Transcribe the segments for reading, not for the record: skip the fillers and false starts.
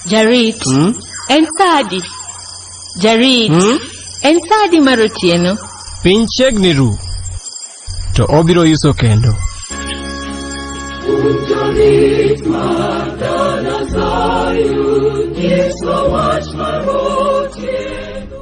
Jarit, en sadi. Jarit, en sadi marotieno. Piny chiegni ru, to obiro yuso kendo.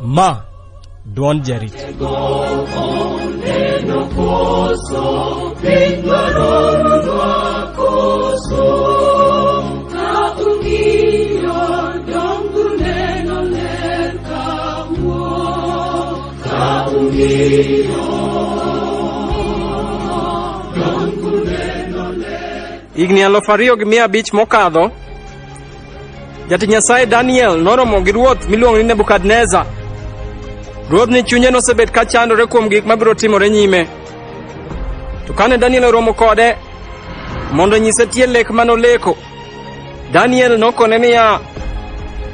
Ma, duond jarit. Igni 2,500 mokadho, Jatich Nyasaye Daniel noromo gi ruoth miluongo ni Nebukadneza. Ruoth ni chunye nosebet ka chandore kuom gik mabiro timore nyime. To kane Daniel oromo kode mondo nyise tie lek manoleko, Daniel nokone niya,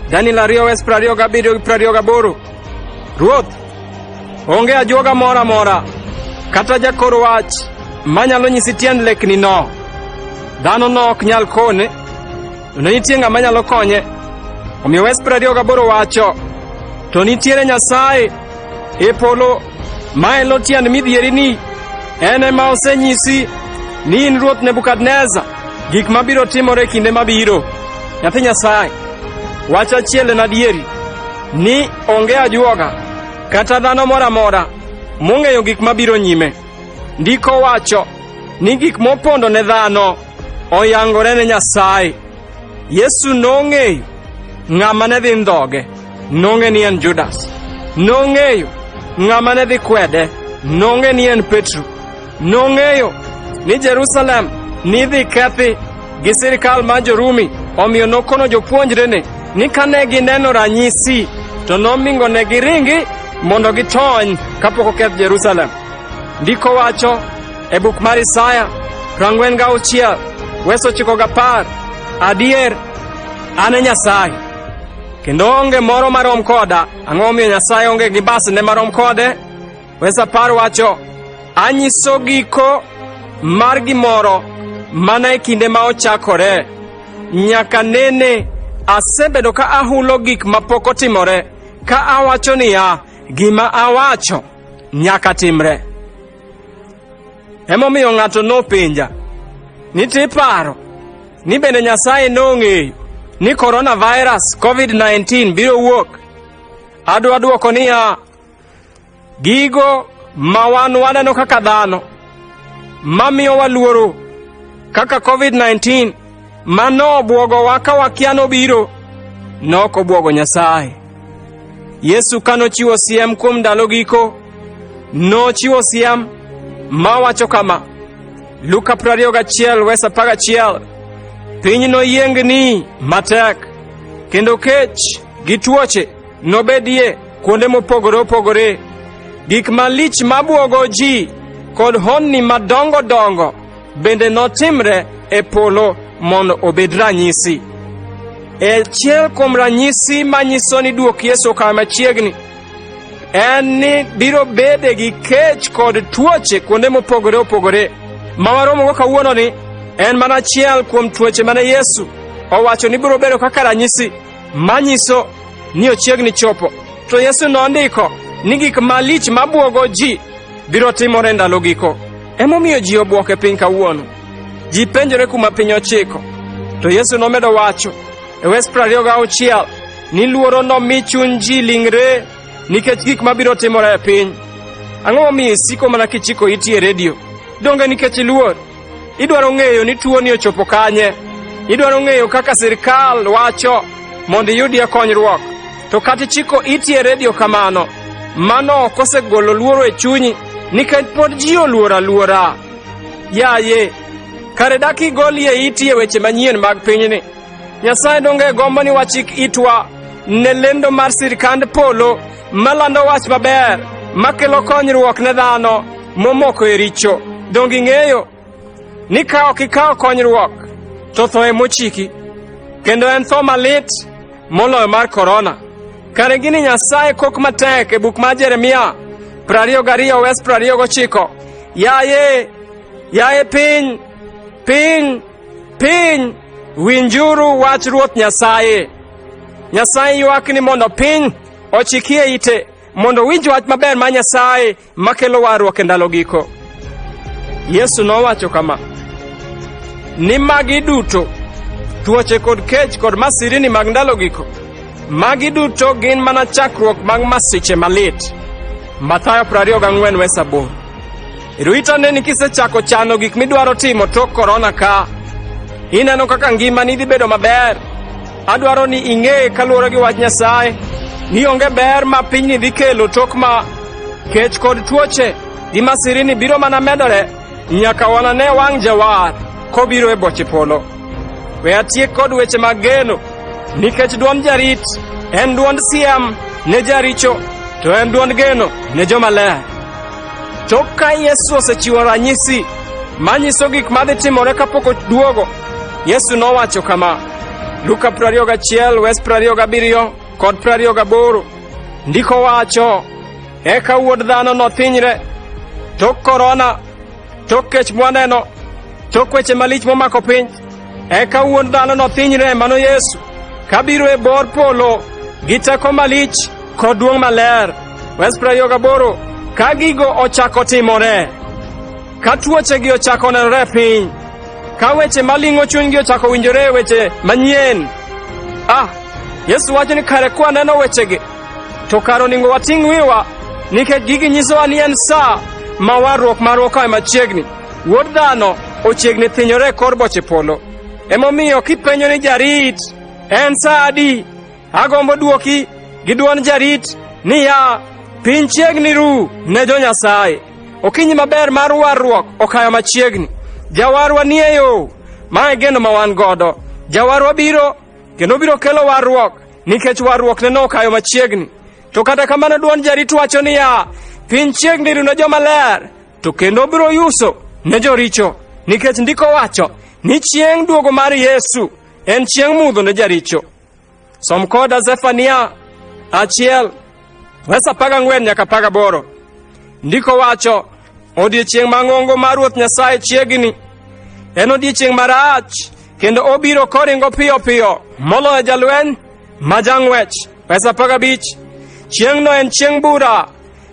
Daniel 2:27-28, Ruoth, onge ajuoga mora mora, kata jakoro wach manyalo nyisi tiend lekni no. Dhano no ok nyal kone, to nitie ng'ama nyalo konye. Omiyo 28 wacho, to nitiere Nyasaye e polo ma elo tiend midhieri ni, en ema osenyisi ni in Ruoth Nebukadneza gik mabiro timore kinde mabiro. Nyathi Nyasaye, wach achiel en adieri, ni onge ajuoga kata dhano mora mora mong'eyo gik mabiro nyime. Ndiko wacho ni gik mopondo ne dhano oyangore ne Nyasaye. Yesu nong'eyo ng'ama ne dhi ndhoge, nong'e ni en Judas. Nong'eyo ng'ama ne dhi kwede, nong'e ni en Petro. Nong'eyo ni Jerusalem ni dhi kethi gi sirikal mar Jo-Rumi. Omiyo nokono jopuonjrene ni kane gineno ranyisi to nomingo ne giringi mondo gitony kapok oketh Jerusalem. Ndiko wacho e buk mar Isaya 46:9-10, adier, an e Nyasaye, kendo onge moro marom koda. Ang'o omiyo Nyasaye onge gi basne marom kode? Wes 10 wacho, anyiso giko mar gimoro mana e kinde ma ochakore. Nyaka nene asebedo ka ahulo gik mapok otimore, ka awacho niya, gima awacho nyaka timre. Emomiyo ng'ato nopenja ni tiparo ni bende Nyasaye nong'eyo ni coronavirus COVID-19 biro wuok. Adwa duoko niya, gigo ma wan waneno kaka dhano mamiyo waluoro kaka COVID-19 mano obwogowa ka wakia nobiro, nok obwogo Nyasaye. Yesu kanochiwo siem kuom ndalo giko, nochiwo siem ma wacho kama, Luka 21:11, piny noyiengni matek, kendo kech gi tuoche nobedie kuonde mopogore opogore. Gik malich mabwogo ji kod honni madongo dongo bende notimre e polo mondo obed ranyisi. Achiel kuom ranyisi manyiso ni duok Yesu okawo machiegni en ni biro bede gi kech kod tuoche kuonde mopogore opogore. Ma waromogo kawuono ni en mana achiel kuom tuoche mane Yesu owacho ni biro bedo kaka ranyisi manyiso ni ochiegni chopo. To Yesu nondiko ni gik malich mabwogo ji biro timore ndalo giko. Emomiyo ji obwoke piny kawuono. Ji penjore kuma piny ochiko. To Yesu nomedo wacho e Wes 26 ni luoro nomi chuny ji lingre nikech gik mabiro timore e piny. Ang'o momiyo isiko mana kichiko iti e redio? Donge nikech iluor? Idwaro ng'eyo ni tuo ni ochopo kanye. Idwaro ng'eyo kaka sirikal wacho mondo iyudie konyruok. To kata chiko iti e redio kamano, mano ok osegolo luoro e chunyi nikech pod ji oluora luora. Yaye, kare dak igolie iti e weche manyien mag pinyni. Nyasaye donge gombo ni wachik itwa ne lendo mar sirikand polo malando wach maber makelo konyruok ne dhano momoko e richo. Donge ing'eyo ni ka ok ikawo konyruok to tho emochiki, kendo en tho malit moloyo mar korona. Kare gini Nyasaye kok matek e buk mar Jeremia 22:29, yaye piny, winjuru wach Ruoth Nyasaye. Nyasaye ywak ni mondo piny ochikie ite mondo winj wach maber ma Nyasaye makelo warruok e ndalo giko. Yesu nowacho kama: ni magi duto, tuoche kod kech kod masirini mag ndalo giko, magi duto gin mana chakruok mag masiche malit. Mathayo 24:8. Rito ne ni kisechako chano gik midwaro timo tok korona ka, ineno kaka ngimani dhi bedo maber. Adwaro ni ing'e kaluwore gi wach Nyasaye ni onge ber ma pinyni dhi kelo tok ma kech kod tuoche gi masirini biro mana medore nyaka wanane wang' Jawar kobiro e boche polo. We atiek kod weche mag geno, nikech duond jarit en duond siem ne jaricho, to en duond geno ne jomaler. Tok ka Yesu osechiwo ranyisi manyiso gik madhi timore kapok oduogo, Yesu nowacho kama, Luka 21:27 kod 28. Ndiko wacho, eka Wuod Dhano nothinyre, tok korona, tok kech mwaneno, tok weche malich momako piny, eka Wuod Dhano nothinyre, mano Yesu, kabiro e bor polo gi teko malich kod duong' maler. 28. Ka gigo ochako timore, ka tuochegi ochako nenore piny, ka weche maling'o chunygi ochako winjore weche manyien. Yesu wacho ni kare kwaneno wechegi, to kare onego wating' wiwa, nikech gigi nyisowa ni en sa ma warruok marwa kae machiegni. Wuod Dhano ochiegni thinyore e kor boche polo. Emomiyo kipenjo ni jarit, en sa adi? Agombo duoki gi duond jarit niya, piny chiegni ru ne jo Nyasaye. Okinyi maber mar warruok okayo machiegni. Jawarwa ni e yo, ma e geno ma wan godo. Jawarwa biro, kendo biro kelo warruok, nikech warruok ne okayo machiegni. To kata kamano duond jarit wacho niya, piny chiegni ru ne jomaler, to kendo biro yuso ne joricho, nikech ndiko wacho ni chieng' duogo mar Yesu en chieng' mudho ne jaricho. Som koda Zefania 1:14 nyaka 18. Ndiko wacho, odiechieng' mang'ongo mar Ruoth Nyasaye chiegni. En odiechieng' marach, kendo obiro koringo piyo piyo moloyo jalweny ma jang'wech. 15. Chieng'no en chieng' bura,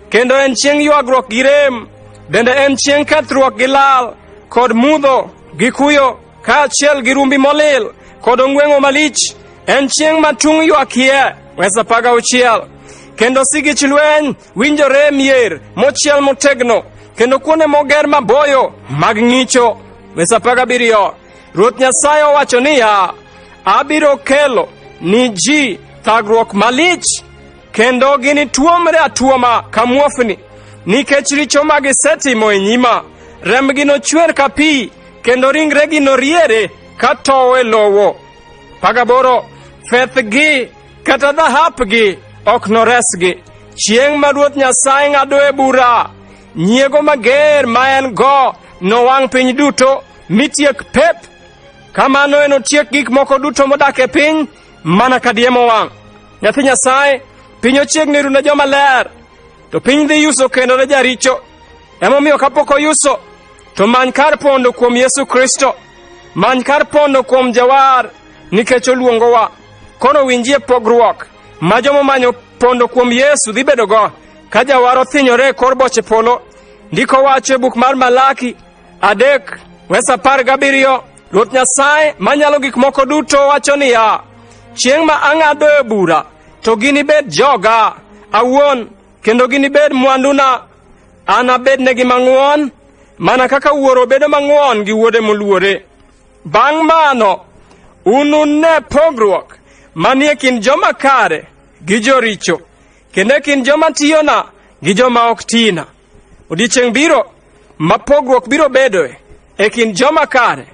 kendo en chieng' ywagruok gi rem, bende en chieng' kethruok gi lal, kod mudho gi kuyo, kaachiel gi rumbi molil kod ong'weng'o malich. En chieng' ma tung' ywakie. 16. Kendo sigich lweny winjore mier mochiel motegno, kendo kuonde moger maboyo mag ng'icho. 17. Ruoth Nyasaye owacho niya, abiro kelo ni ji thagruok malich, kendo ginituomre atuoma ka muofni, nikech richo ma gisetimo e nyima. Rembgi nochwer ka pi, kendo ringregi noriere ka tow e lowo. 18. Fethgi kata dhahapgi ok noresgi. Chieng' ma Ruoth Nyasaye ng'adoe bura, nyiego mager ma en go nowang' piny duto mitiek pep. Kamano enotiek gik moko duto modak e piny mana ka diemo wang'. Nyathi Nyasaye, piny ochiegni ru ne jomaler, to piny dhi yuso kendo ne jaricho. Emomiyo kapok oyuso, to many kar pondo kuom Yesu Kristo. Many kar pondo kuom Jawar, nikech oluongowa. Kono winjie pogruok ma jomo manyo pondo kuom Yesu dhi bedo go ka Jawar othinyore e kor boche polo. Ndiko wacho e buk mar Malaki 3:17. Ruoth Nyasaye manyalo gik moko duto wacho niya, chieng' ma ang'adoe bura, to ginibed joga awuon, kendo ginibed mwanduna. Anabednegi mang'won, mana kaka wuoro bedo mang'won gi wuode moluore. Bang' mano, unune pogruok manie kind joma kare gi joricho, kendo kind joma tiyona gi joma ok tina. Odiechieng' biro ma pogruok biro bedoe e kind joma kare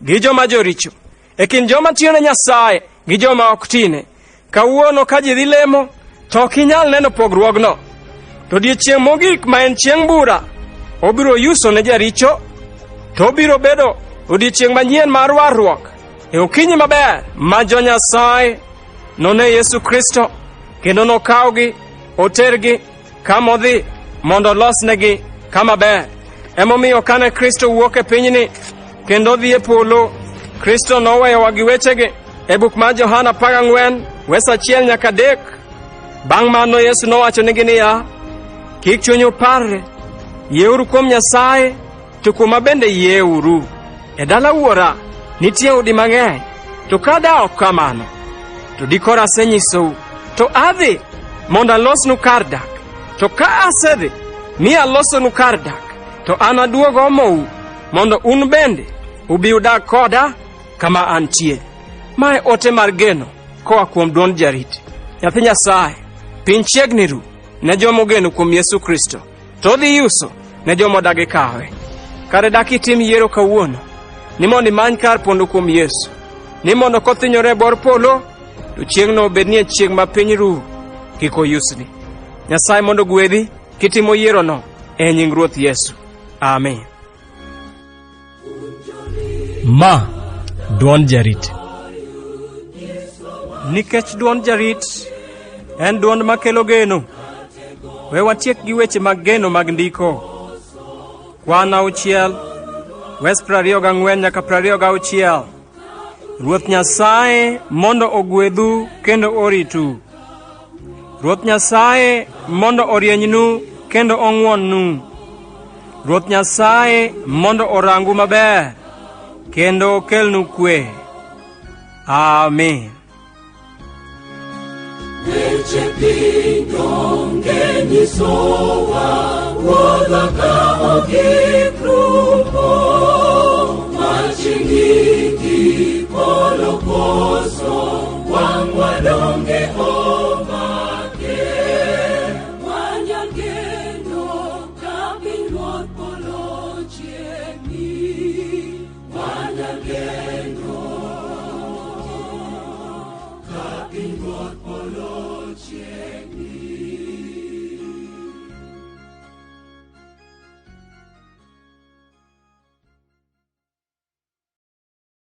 gi joma joricho, e kind joma tiyone Nyasaye gi joma ok tine. Kawuono ka ji dhi lemo, to ok inyal neno pogruogno. To odiechieng' mogik ma en chieng' bura, obiro yuso ne jaricho, to obiro bedo odiechieng' manyien mar warruok e okinyi maber ma jo Nyasaye none Yesu Kristo, kendo nokawgi otergi kamodhi mondo losnegi kama ber. Emomiyo kane Kristo wuok e pinyni kendo dhi e polo, Kristo noweyowa gi wechegi e buk mar Johana 14 wes 1 nyaka 3. Bang' mano Yesu nowachonegi niya, kik chunyu parre, yieuru kuom Nyasaye, to kuoma bende yieuru. E dala Wuora nitie udi mang'eny, to kada ok kamano, to dikoro asenyisou, to adhi mondo alosnu kar dak. To ka asedhi mi alosonu kar dak, to an aduogo omou, mondo un bende ubi udag koda kama antie. Mae ote mar geno koa kuom duond jarit. Nyathi Nyasaye, piny chiegni ru ne jomo geno kuom Yesu Kristo, to odhi yuso ne jomo dagi kawe. Kare dak itim yiero kawuono, ni mondo imany kar pondo kuom Yesu, ni mondo kothinyore bor polo, to chieng'no bednie chieng' ma piny ru kik oyusni. Nyasaye mondo gwedhi kitimo yierono e nying Ruoth Yesu. Amen. Ma duond jarit. Nikech duond jarit en duond makelo geno, we watiek gi weche mag geno mag ndiko. Kwan 6, wes 24 nyaka 26. Ruoth Nyasaye mondo ogwedhu kendo oritu. Ruoth Nyasaye mondo orienynu kendo ong'wonnu. Ruoth Nyasaye mondo orangu maber kendo okelnu kwe. Amen. Weche piny donge nyisowa wuodha ka okikrumo, maching'igi polo koso wang'wa donge omake. Wanyal geno ka piny Ruoth polo chiegni, wanyal geno ka piny Ruoth polo chiegni.